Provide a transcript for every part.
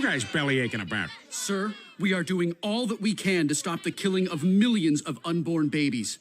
guys belly aching about? Sir, we are doing all that we can to stop the killing of millions of unborn babies.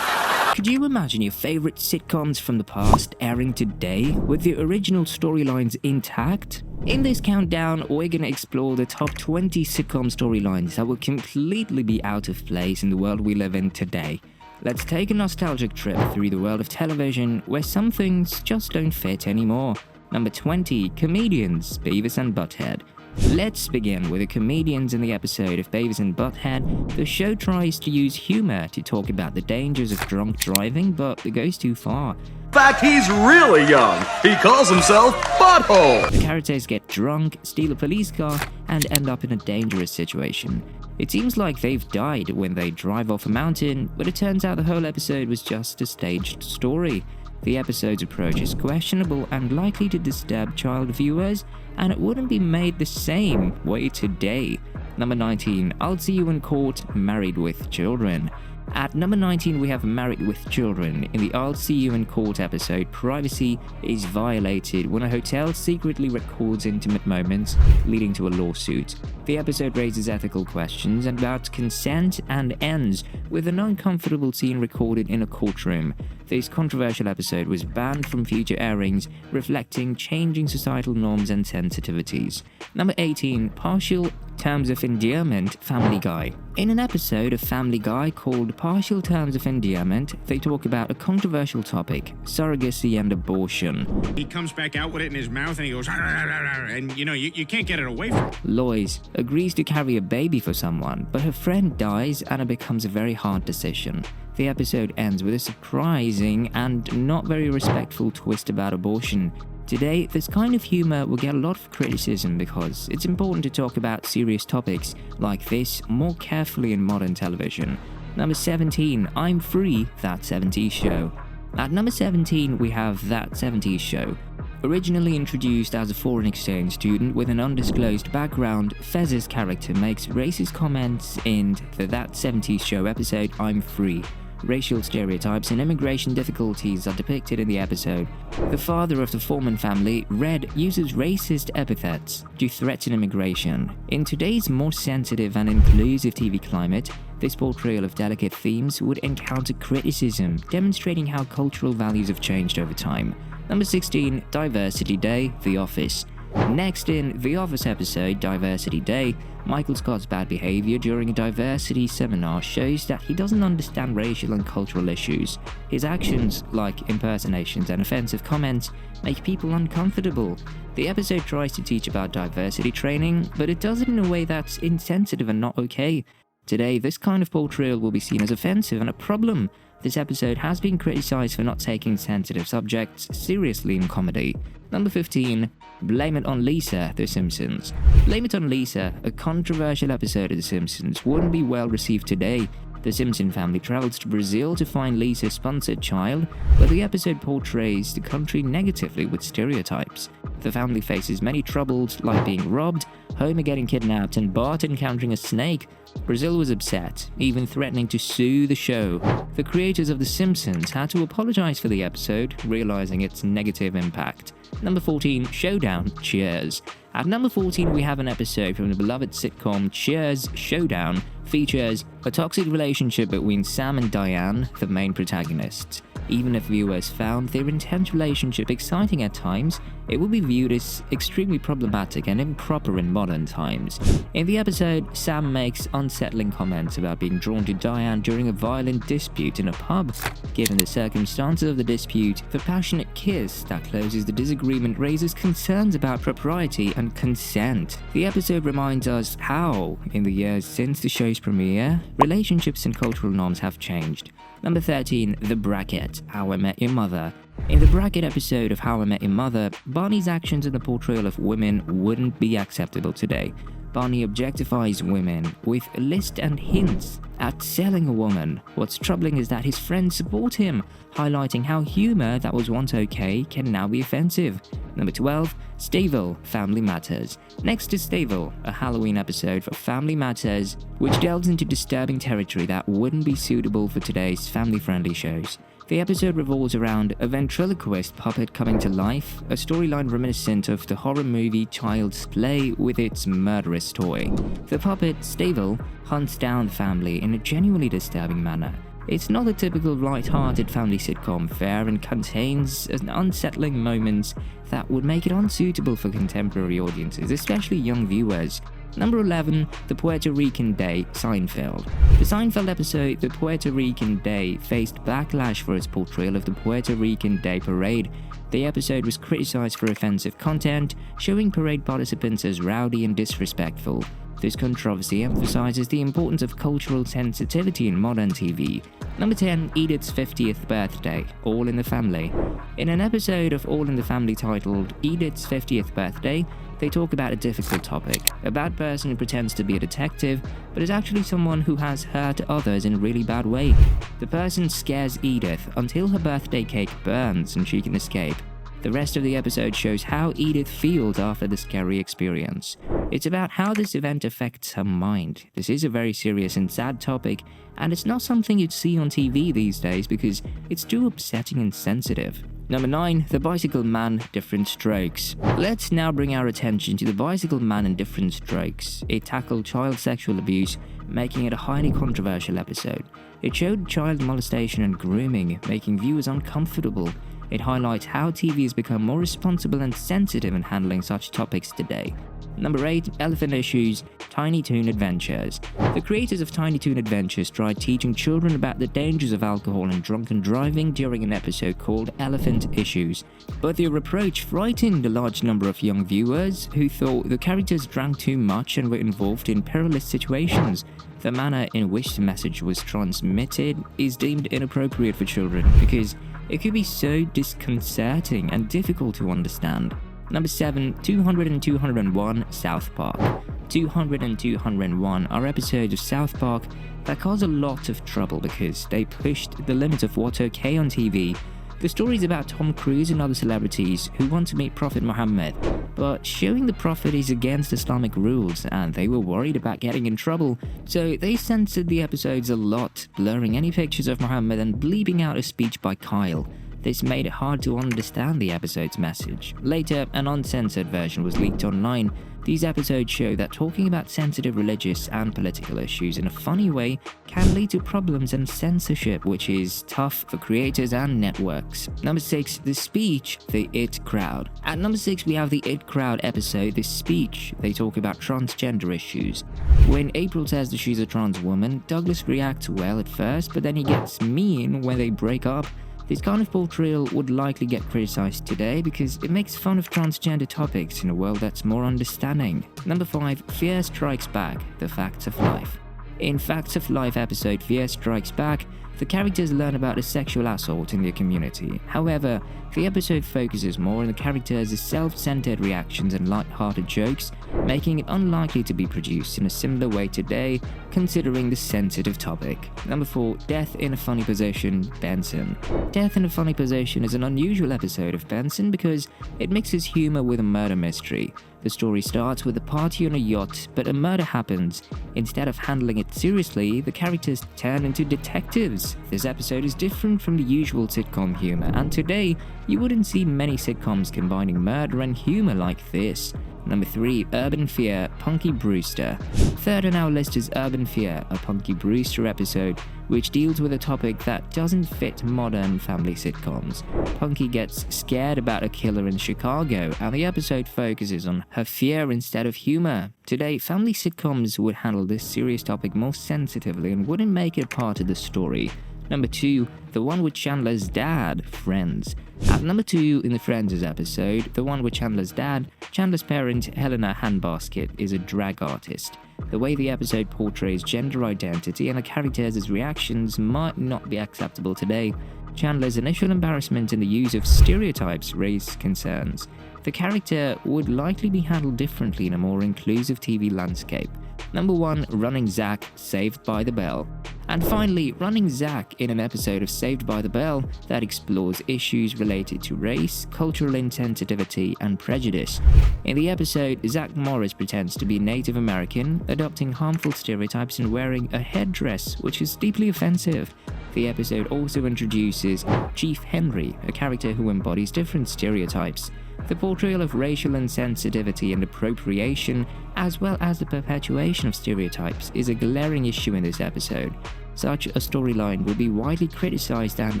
Could you imagine your favorite sitcoms from the past airing today with the original storylines intact? In this countdown, we're gonna explore the top 20 sitcom storylines that will completely be out of place in the world we live in today. Let's take a nostalgic trip through the world of television where some things just don't fit anymore. Number 20, Comedians, Beavis and Butthead. Let's begin with the comedians in the episode of Beavis and Butthead. The show tries to use humor to talk about the dangers of drunk driving, but it goes too far. In fact, he's really young. He calls himself Butthole. The characters get drunk, steal a police car, and end up in a dangerous situation. It seems like they've died when they drive off a mountain, but it turns out the whole episode was just a staged story. The episode's approach is questionable and likely to disturb child viewers, and it wouldn't be made the same way today. Number 19, I'll See You in Court, Married with Children. At number 19, we have Married with Children. In the I'll See You in Court episode, privacy is violated when a hotel secretly records intimate moments, leading to a lawsuit. The episode raises ethical questions about consent and ends with an uncomfortable scene recorded in a courtroom. This controversial episode was banned from future airings, reflecting changing societal norms and sensitivities. Number 18, Partial Terms of Endearment, Family Guy. In an episode of Family Guy called Partial Terms of Endearment, they talk about a controversial topic, surrogacy and abortion. He comes back out with it in his mouth and he goes, and you can't get it away from him. Lois agrees to carry a baby for someone, but her friend dies and it becomes a very hard decision. The episode ends with a surprising and not very respectful twist about abortion. Today, this kind of humor will get a lot of criticism because it's important to talk about serious topics like this more carefully in modern television. Number 17, I'm Free, That 70s Show. At number 17, we have That 70s Show. Originally introduced as a foreign exchange student with an undisclosed background, Fez's character makes racist comments in the That 70s Show episode I'm Free. Racial stereotypes and immigration difficulties are depicted in the episode. The father of the Foreman family, Red, uses racist epithets to threaten immigration. In today's more sensitive and inclusive TV climate, this portrayal of delicate themes would encounter criticism, demonstrating how cultural values have changed over time. Number 16, Diversity Day, The Office. Next in The Office episode, Diversity Day, Michael Scott's bad behavior during a diversity seminar shows that he doesn't understand racial and cultural issues. His actions, like impersonations and offensive comments, make people uncomfortable. The episode tries to teach about diversity training, but it does it in a way that's insensitive and not okay. Today, this kind of portrayal will be seen as offensive and a problem. This episode has been criticized for not taking sensitive subjects seriously in comedy. Number 15, Blame It on Lisa, The Simpsons. Blame It on Lisa, a controversial episode of The Simpsons, wouldn't be well received today. The Simpson family travels to Brazil to find Lisa's sponsored child, but the episode portrays the country negatively with stereotypes. The family faces many troubles like being robbed, Homer getting kidnapped, and Bart encountering a snake. Brazil was upset, even threatening to sue the show. The creators of The Simpsons had to apologize for the episode, realizing its negative impact. Number 14, Showdown, Cheers. At number 14, we have an episode from the beloved sitcom Cheers. Showdown features a toxic relationship between Sam and Diane, the main protagonists. Even if viewers found their intense relationship exciting at times, it will be viewed as extremely problematic and improper in modern times. In the episode, Sam makes unsettling comments about being drawn to Diane during a violent dispute in a pub. Given the circumstances of the dispute, the passionate kiss that closes the disagreement raises concerns about propriety and consent. The episode reminds us how, in the years since the show's premiere, relationships and cultural norms have changed. Number 13, The Bracket, How I Met Your Mother. In the Bracket episode of How I Met Your Mother, Barney's actions in the portrayal of women wouldn't be acceptable today. Barney objectifies women with list and hints at selling a woman. What's troubling is that his friends support him, highlighting how humor that was once okay can now be offensive. Number 12, Stavell, Family Matters. Next is Stavell, a Halloween episode for Family Matters, which delves into disturbing territory that wouldn't be suitable for today's family-friendly shows. The episode revolves around a ventriloquist puppet coming to life, a storyline reminiscent of the horror movie Child's Play with its murderous toy. The puppet, Stavel, hunts down the family in a genuinely disturbing manner. It's not the typical light-hearted family sitcom fare and contains unsettling moments that would make it unsuitable for contemporary audiences, especially young viewers. Number 11, The Puerto Rican Day, Seinfeld. The Seinfeld episode, The Puerto Rican Day, faced backlash for its portrayal of the Puerto Rican Day Parade. The episode was criticized for offensive content, showing parade participants as rowdy and disrespectful. This controversy emphasizes the importance of cultural sensitivity in modern TV. Number 10, Edith's 50th Birthday, All in the Family. In an episode of All in the Family titled Edith's 50th Birthday, they talk about a difficult topic. A bad person who pretends to be a detective, but is actually someone who has hurt others in a really bad way. The person scares Edith until her birthday cake burns and she can escape. The rest of the episode shows how Edith feels after the scary experience. It's about how this event affects her mind. This is a very serious and sad topic, and it's not something you'd see on TV these days because it's too upsetting and sensitive. Number 9, The Bicycle Man, Different Strokes. Let's now bring our attention to The Bicycle Man and Different Strokes. It tackled child sexual abuse, making it a highly controversial episode. It showed child molestation and grooming, making viewers uncomfortable. It highlights how TV has become more responsible and sensitive in handling such topics today. Number 8, Elephant Issues, Tiny Toon Adventures. The creators of Tiny Toon Adventures tried teaching children about the dangers of alcohol and drunken driving during an episode called Elephant Issues. But their approach frightened a large number of young viewers who thought the characters drank too much and were involved in perilous situations. The manner in which the message was transmitted is deemed inappropriate for children because it could be so disconcerting and difficult to understand. Number 7, 200 and 201, South Park. 200 and 201 are episodes of South Park that cause a lot of trouble because they pushed the limits of what's okay on TV. The story is about Tom Cruise and other celebrities who want to meet Prophet Muhammad, but showing the Prophet is against Islamic rules and they were worried about getting in trouble, so they censored the episodes a lot, blurring any pictures of Muhammad and bleeping out a speech by Kyle. This made it hard to understand the episode's message. Later, an uncensored version was leaked online. These episodes show that talking about sensitive religious and political issues in a funny way can lead to problems and censorship, which is tough for creators and networks. Number 6, The Speech, The It Crowd. At number 6, we have the It Crowd episode, The Speech. They talk about transgender issues. When April says that she's a trans woman, Douglas reacts well at first, but then he gets mean when they break up. This kind of portrayal would likely get criticized today because it makes fun of transgender topics in a world that's more understanding. Number 5, Fear Strikes Back, The Facts of Life. In Facts of Life episode Fear Strikes Back, the characters learn about a sexual assault in their community. However, the episode focuses more on the characters' self-centered reactions and light-hearted jokes, making it unlikely to be produced in a similar way today, considering the sensitive topic. Number 4, Death in a Funny Position, Benson. Death in a Funny Position is an unusual episode of Benson because it mixes humor with a murder mystery. The story starts with a party on a yacht, but a murder happens. Instead of handling it seriously, the characters turn into detectives. This episode is different from the usual sitcom humor, and today, you wouldn't see many sitcoms combining murder and humor like this. Number 3, Urban Fear, Punky Brewster. Third on our list is Urban Fear, a Punky Brewster episode, which deals with a topic that doesn't fit modern family sitcoms. Punky gets scared about a killer in Chicago, and the episode focuses on her fear instead of humor. Today, family sitcoms would handle this serious topic more sensitively and wouldn't make it part of the story. Number 2, the one with Chandler's dad, Friends. At number 2 in the Friends episode, the one with Chandler's dad, Chandler's parent, Helena Handbasket, is a drag artist. The way the episode portrays gender identity and the characters' reactions might not be acceptable today. Chandler's initial embarrassment in the use of stereotypes raised concerns. The character would likely be handled differently in a more inclusive TV landscape. Number 1, Running Zack, Saved by the Bell. And finally, Running Zack in an episode of Saved by the Bell that explores issues related to race, cultural insensitivity, and prejudice. In the episode, Zach Morris pretends to be Native American, adopting harmful stereotypes and wearing a headdress which is deeply offensive. The episode also introduces Chief Henry, a character who embodies different stereotypes. The portrayal of racial insensitivity and appropriation, as well as the perpetuation of stereotypes, is a glaring issue in this episode. Such a storyline would be widely criticized and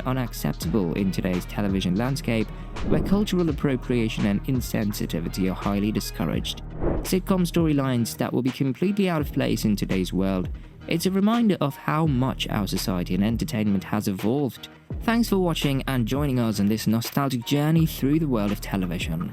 unacceptable in today's television landscape, where cultural appropriation and insensitivity are highly discouraged. Sitcom storylines that will be completely out of place in today's world. It's a reminder of how much our society and entertainment has evolved. Thanks for watching and joining us on this nostalgic journey through the world of television.